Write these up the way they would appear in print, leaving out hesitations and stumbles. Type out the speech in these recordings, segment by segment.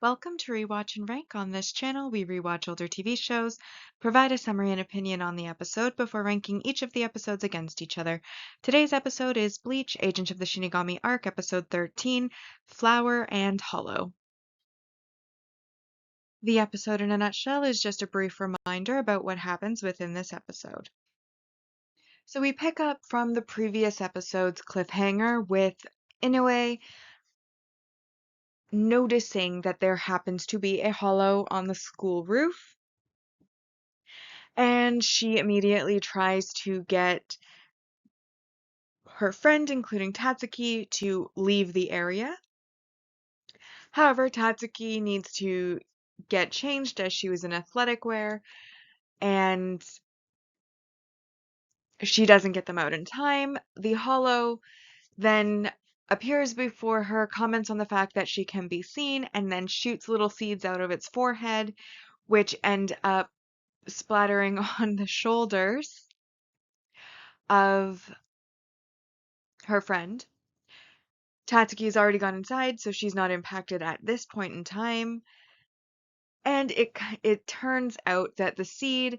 Welcome to Rewatch and Rank. On this channel, we rewatch older TV shows, provide a summary and opinion on the episode before ranking each of the episodes against each other. Today's episode is Bleach, Agent of the Shinigami Arc, Episode 13, Flower and Hollow. The episode in a nutshell is just a brief reminder about what happens within this episode. So we pick up from the previous episode's cliffhanger with Inoue noticing that there happens to be a hollow on the school roof. And she immediately tries to get her friend, including Tatsuki, to leave the area. However, Tatsuki needs to get changed as she was in athletic wear, and she doesn't get them out in time. The hollow then appears before her, comments on the fact that she can be seen, and then shoots little seeds out of its forehead, which end up splattering on the shoulders of her friend. Tatsuki's already gone inside, so she's not impacted at this point in time. And it turns out that the seed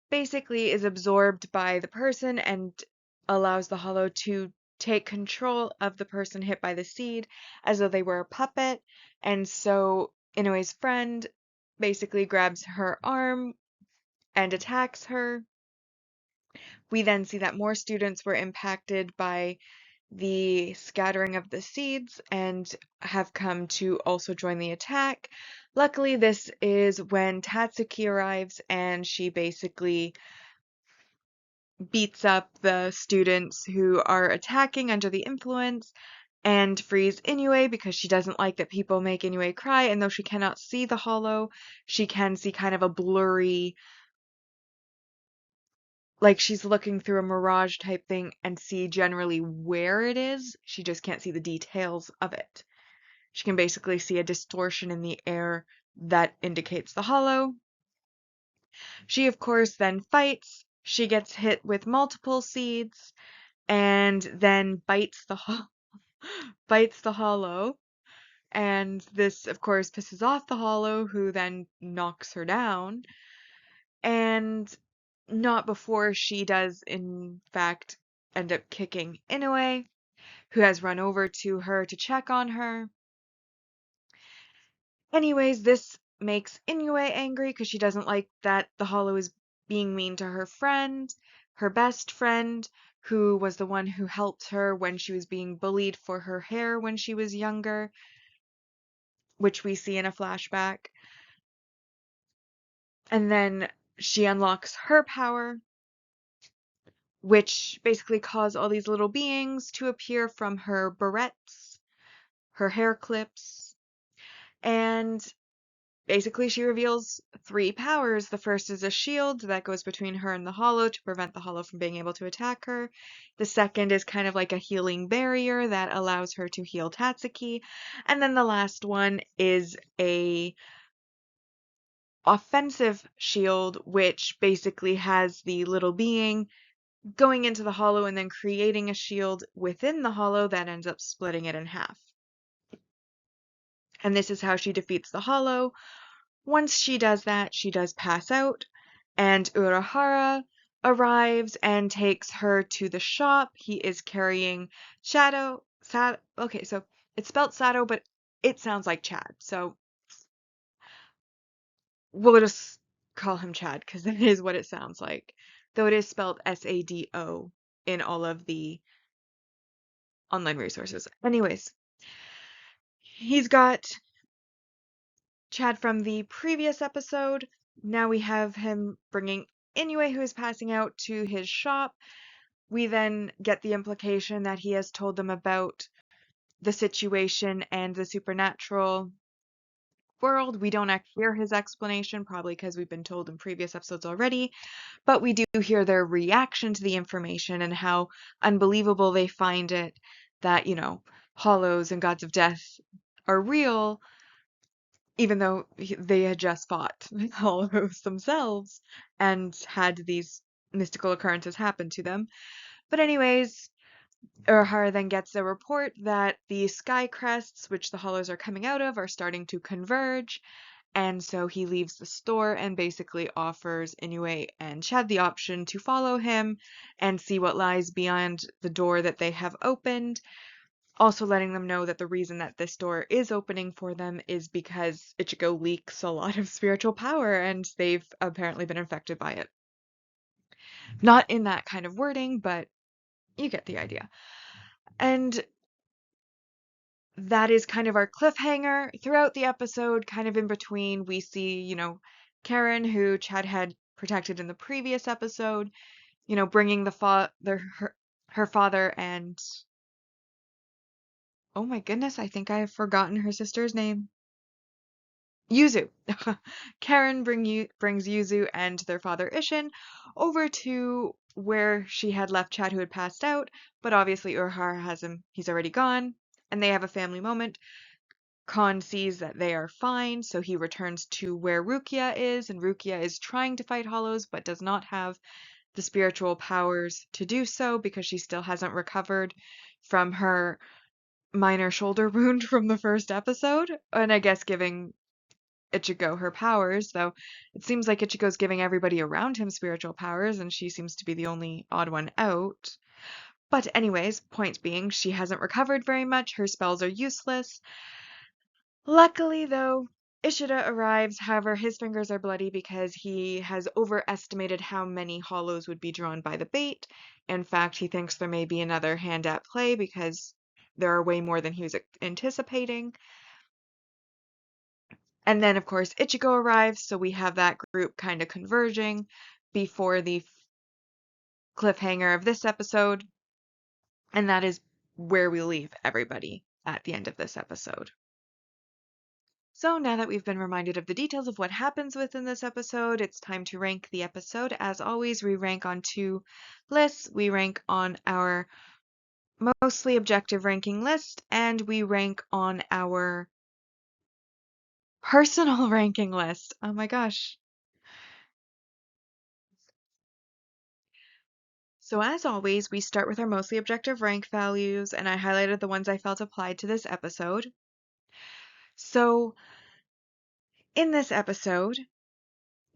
basically is absorbed by the person and allows the hollow to take control of the person hit by the seed as though they were a puppet. And so Inoue's friend basically grabs her arm and attacks her. We then see that more students were impacted by the scattering of the seeds and have come to also join the attack. Luckily, this is when Tatsuki arrives and she basically beats up the students who are attacking under the influence and frees Inoue because she doesn't like that people make Inoue cry, and though she cannot see the hollow, she can see kind of a blurry, like she's looking through a mirage type thing and see generally where it is. She just can't see the details of it. She can basically see a distortion in the air that indicates the hollow. She, of course, then fights. She gets hit with multiple seeds and then bites the hollow. And this, of course, pisses off the hollow, who then knocks her down. And not before she does, in fact, end up kicking Inoue, who has run over to her to check on her. Anyways, this makes Inoue angry because she doesn't like that the hollow is being mean to her friend, her best friend, who was the one who helped her when she was being bullied for her hair when she was younger, which we see in a flashback. And then she unlocks her power, which basically caused all these little beings to appear from her barrettes, her hair clips, and basically she reveals three powers. The first is a shield that goes between her and the hollow to prevent the hollow from being able to attack her. The second is kind of like a healing barrier that allows her to heal Tatsuki. And then the last one is a offensive shield, which basically has the little being going into the hollow and then creating a shield within the hollow that ends up splitting it in half. And this is how she defeats the hollow. Once she does that, she does pass out, and Urahara arrives and takes her to the shop. He is carrying okay, so it's spelled Sado, but it sounds like Chad, so we'll just call him Chad because that is what it sounds like, though it is spelled Sado in all of the online resources. Anyways, he's got Chad from the previous episode. Now we have him bringing Inoue, who is passing out, to his shop. We then get the implication that he has told them about the situation and the supernatural world. We don't actually hear his explanation, probably because we've been told in previous episodes already, but we do hear their reaction to the information and how unbelievable they find it that, hollows and gods of death are real, even though they had just fought hollows themselves and had these mystical occurrences happen to them. But anyways, Urahara then gets a report that the sky crests, which the hollows are coming out of, are starting to converge, and so he leaves the store and basically offers Inoue and Chad the option to follow him and see what lies beyond the door that they have opened. Also letting them know that the reason that this door is opening for them is because Ichigo leaks a lot of spiritual power and they've apparently been infected by it. Not in that kind of wording, but you get the idea. And that is kind of our cliffhanger throughout the episode. Kind of in between, we see, Karen, who Chad had protected in the previous episode, bringing her father and, oh my goodness, I think I have forgotten her sister's name. Yuzu. Karen brings Yuzu and their father Ishin over to where she had left Chad, who had passed out, but obviously Urahara has him, he's already gone, and they have a family moment. Khan sees that they are fine, so he returns to where Rukia is, and Rukia is trying to fight Hollows, but does not have the spiritual powers to do so because she still hasn't recovered from her minor shoulder wound from the first episode, and I guess giving Ichigo her powers, though it seems like Ichigo's giving everybody around him spiritual powers, and she seems to be the only odd one out. But anyways, point being, she hasn't recovered very much, her spells are useless. Luckily, though, Ishida arrives, however, his fingers are bloody because he has overestimated how many hollows would be drawn by the bait. In fact, he thinks there may be another hand at play because there are way more than he was anticipating. And then, of course, Ichigo arrives, so we have that group kind of converging before the cliffhanger of this episode. And that is where we leave everybody at the end of this episode. So now that we've been reminded of the details of what happens within this episode, it's time to rank the episode. As always, we rank on two lists. We rank on our mostly objective ranking list, and we rank on our personal ranking list. Oh my gosh. So as always, we start with our mostly objective rank values, and I highlighted the ones I felt applied to this episode. So in this episode,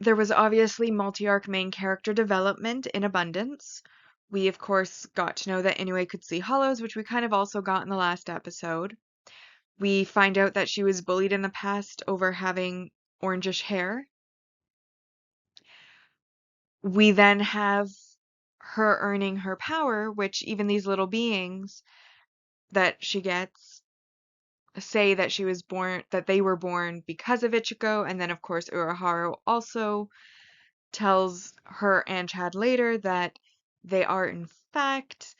there was obviously multi-arc main character development in abundance. We, of course, got to know that Inoue could see hollows, which we kind of also got in the last episode. We find out that she was bullied in the past over having orangish hair. We then have her earning her power, which even these little beings that she gets say that they were born because of Ichigo, and then of course Urahara also tells her and Chad later that they are in fact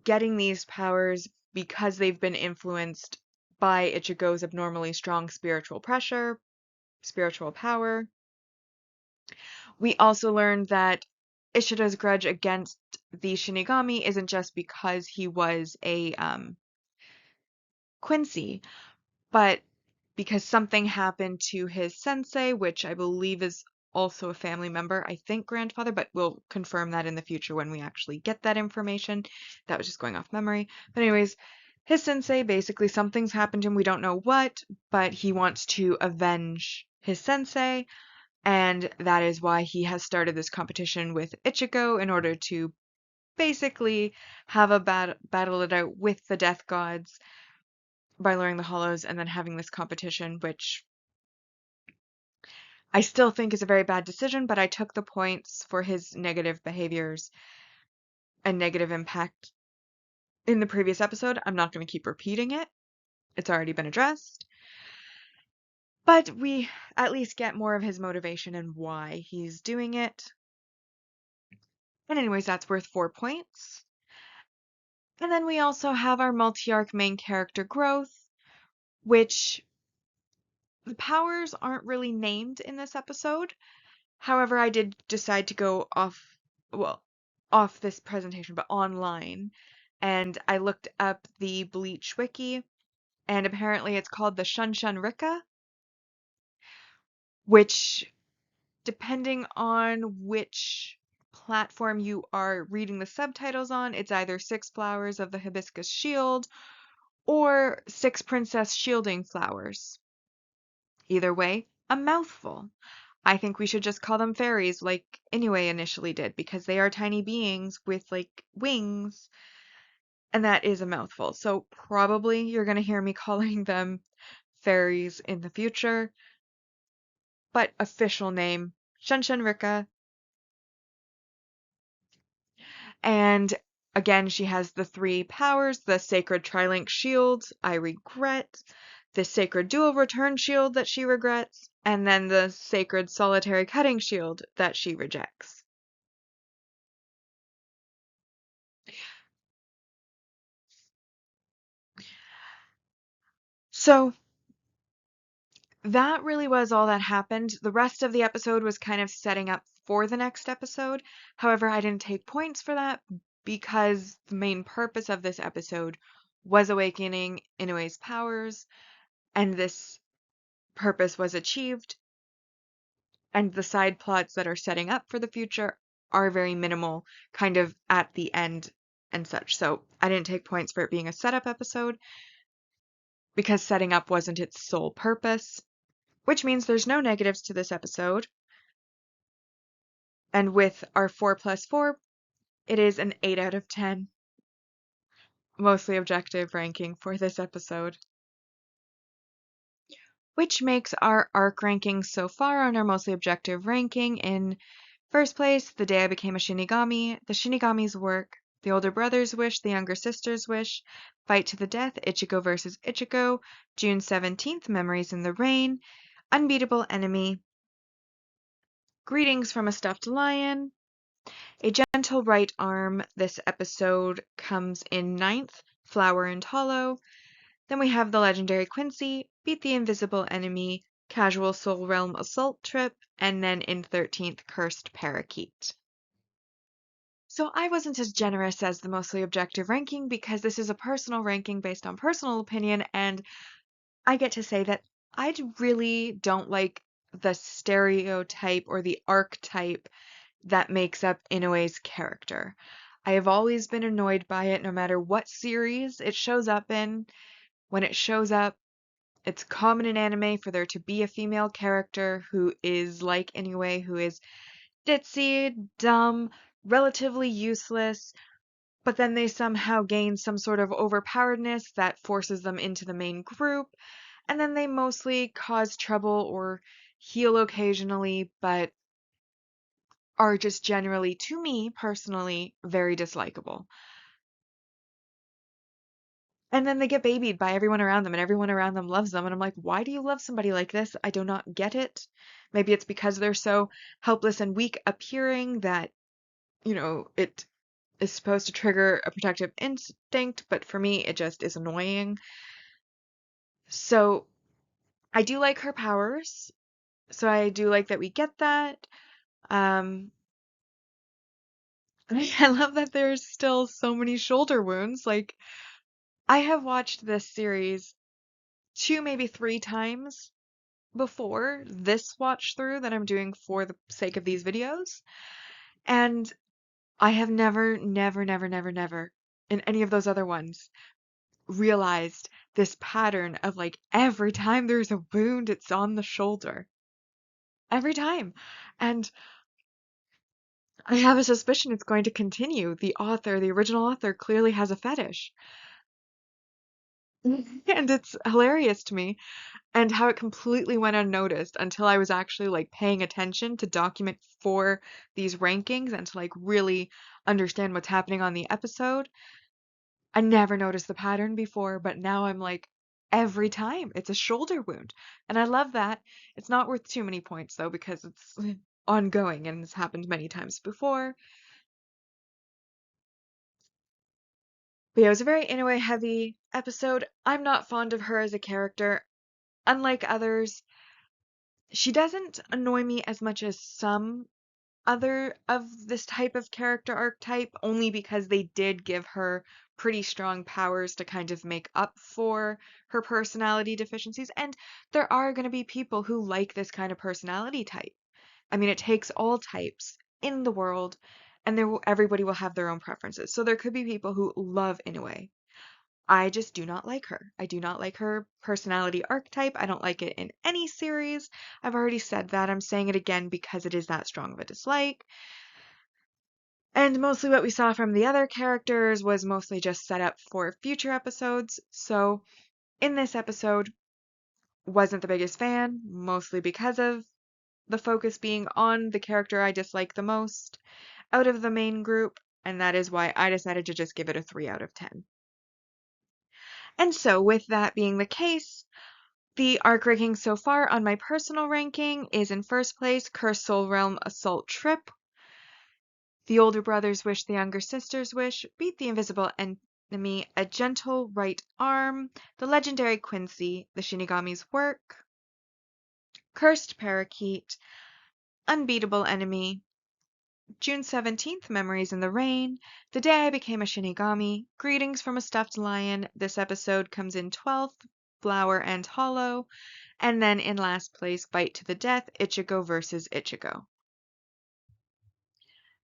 getting these powers because they've been influenced by Ichigo's abnormally strong spiritual power. We also learned that Ishida's grudge against the Shinigami isn't just because he was a Quincy, but because something happened to his sensei, which I believe is also a family member, I think grandfather, but we'll confirm that in the future when we actually get that information. That was just going off memory. But anyways, his sensei, basically something's happened to him, we don't know what, but he wants to avenge his sensei, and that is why he has started this competition with Ichigo in order to basically have a battle it out with the death gods by luring the hollows and then having this competition, which I still think is a very bad decision, but I took the points for his negative behaviors and negative impact in the previous episode. I'm not going to keep repeating it. It's already been addressed. But we at least get more of his motivation and why he's doing it. And anyways, that's worth 4 points. And then we also have our multi-arc main character growth, which the powers aren't really named in this episode. However, I did decide to go off this presentation, but online, and I looked up the Bleach wiki, and apparently it's called the Shun Shun Rika, which, depending on which platform you are reading the subtitles on, it's either Six Flowers of the Hibiscus Shield or Six Princess Shielding Flowers. Either way, a mouthful. I think we should just call them fairies like Inoue initially did because they are tiny beings with like wings, and that is a mouthful. So probably you're going to hear me calling them fairies in the future, but official name Shunshin Rika. And again, she has the three powers, the Sacred Trilink Shield, I regret, the Sacred Dual Return Shield that she regrets, and then the Sacred Solitary Cutting Shield that she rejects. So that really was all that happened. The rest of the episode was kind of setting up for the next episode. However, I didn't take points for that because the main purpose of this episode was awakening Inoue's powers, and this purpose was achieved, and the side plots that are setting up for the future are very minimal, kind of at the end and such. So I didn't take points for it being a setup episode because setting up wasn't its sole purpose, which means there's no negatives to this episode. And with our 4 plus 4, it is an 8 out of 10, mostly objective ranking for this episode. Which makes our arc ranking so far on our mostly objective ranking in first place, The Day I Became a Shinigami, The Shinigami's Work, The Older Brother's Wish, The Younger Sister's Wish, Fight to the Death, Ichigo vs. Ichigo, June 17th, Memories in the Rain, Unbeatable Enemy, Greetings from a Stuffed Lion, A Gentle Right Arm. This episode comes in 9th, Flower and Hollow. Then we have the legendary Quincy, Beat the Invisible Enemy, Casual Soul Realm Assault Trip, and then in 13th, Cursed Parakeet. So I wasn't as generous as the mostly objective ranking because this is a personal ranking based on personal opinion, and I get to say that I really don't like the stereotype or the archetype that makes up Inoue's character. I have always been annoyed by it no matter what series it shows up in. When it shows up, it's common in anime for there to be a female character who is like Inoue, who is ditzy, dumb, relatively useless, but then they somehow gain some sort of overpoweredness that forces them into the main group, and then they mostly cause trouble or heal occasionally, but are just generally, to me personally, very dislikable. And then they get babied by everyone around them, and everyone around them loves them. And I'm like, why do you love somebody like this? I do not get it. Maybe it's because they're so helpless and weak appearing that, it is supposed to trigger a protective instinct, but for me, it just is annoying. So I do like her powers. So I do like that we get that. Um, I love that there's still so many shoulder wounds. Like, I have watched this series 2, maybe 3 times before this watch through that I'm doing for the sake of these videos. And I have never, never, never, never, never in any of those other ones realized this pattern of like every time there's a wound, it's on the shoulder. Every time. And I have a suspicion it's going to continue. The original author, clearly has a fetish. And it's hilarious to me. And how it completely went unnoticed until I was actually like paying attention to document for these rankings and to like really understand what's happening on the episode. I never noticed the pattern before, but now I'm like, every time it's a shoulder wound. And I love that. It's not worth too many points though, because it's ongoing and has happened many times before. But yeah, it was a very Inoue heavy episode. I'm not fond of her as a character. Unlike others, she doesn't annoy me as much as some other of this type of character archetype, only because they did give her pretty strong powers to kind of make up for her personality deficiencies. And there are going to be people who like this kind of personality type. I mean, it takes all types in the world, and everybody will have their own preferences. So there could be people who love Inoue. I just do not like her. I do not like her personality archetype. I don't like it in any series. I've already said that. I'm saying it again because it is that strong of a dislike. And mostly what we saw from the other characters was mostly just set up for future episodes. So in this episode, wasn't the biggest fan, mostly because of the focus being on the character I dislike the most out of the main group, and that is why I decided to just give it a 3 out of 10. And so, with that being the case, the arc ranking so far on my personal ranking is in first place Cursed Soul Realm Assault Trip. The older brothers wish the younger sisters wish. Beat the invisible enemy. A gentle right arm. The legendary Quincy. The Shinigami's work. Cursed Parakeet. Unbeatable enemy. June 17th, Memories in the Rain. The day I became a Shinigami. Greetings from a stuffed lion. This episode comes in 12th. Flower and Hollow. And then in last place, Fight to the Death. Ichigo versus Ichigo.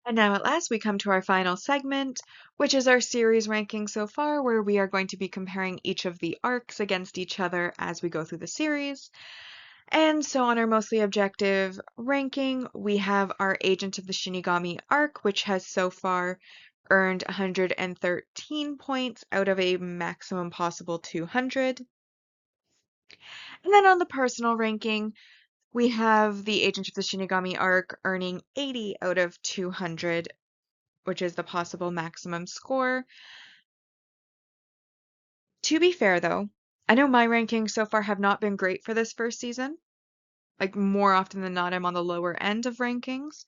And now at last we come to our final segment, which is our series ranking so far, where we are going to be comparing each of the arcs against each other as we go through the series. And so on our mostly objective ranking, we have our Agent of the Shinigami arc, which has so far earned 113 points out of a maximum possible 200. And then on the personal ranking, we have the Agent of the Shinigami arc earning 80 out of 200, which is the possible maximum score. To be fair, though, I know my rankings so far have not been great for this first season. Like, more often than not, I'm on the lower end of rankings.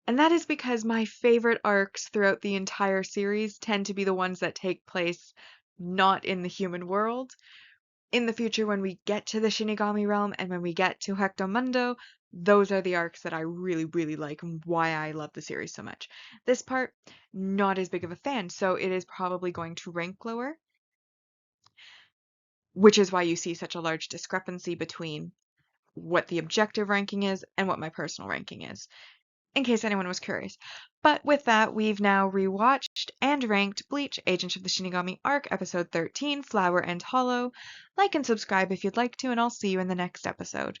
And that is because my favorite arcs throughout the entire series tend to be the ones that take place not in the human world. In the future, when we get to the Shinigami realm and when we get to Hectomundo, those are the arcs that I really, really like and why I love the series so much. This part, not as big of a fan, so it is probably going to rank lower, which is why you see such a large discrepancy between what the objective ranking is and what my personal ranking is, in case anyone was curious. But with that, we've now rewatched and ranked Bleach Agent of the Shinigami Arc, Episode 13, Flower and Hollow. Like and subscribe if you'd like to, and I'll see you in the next episode.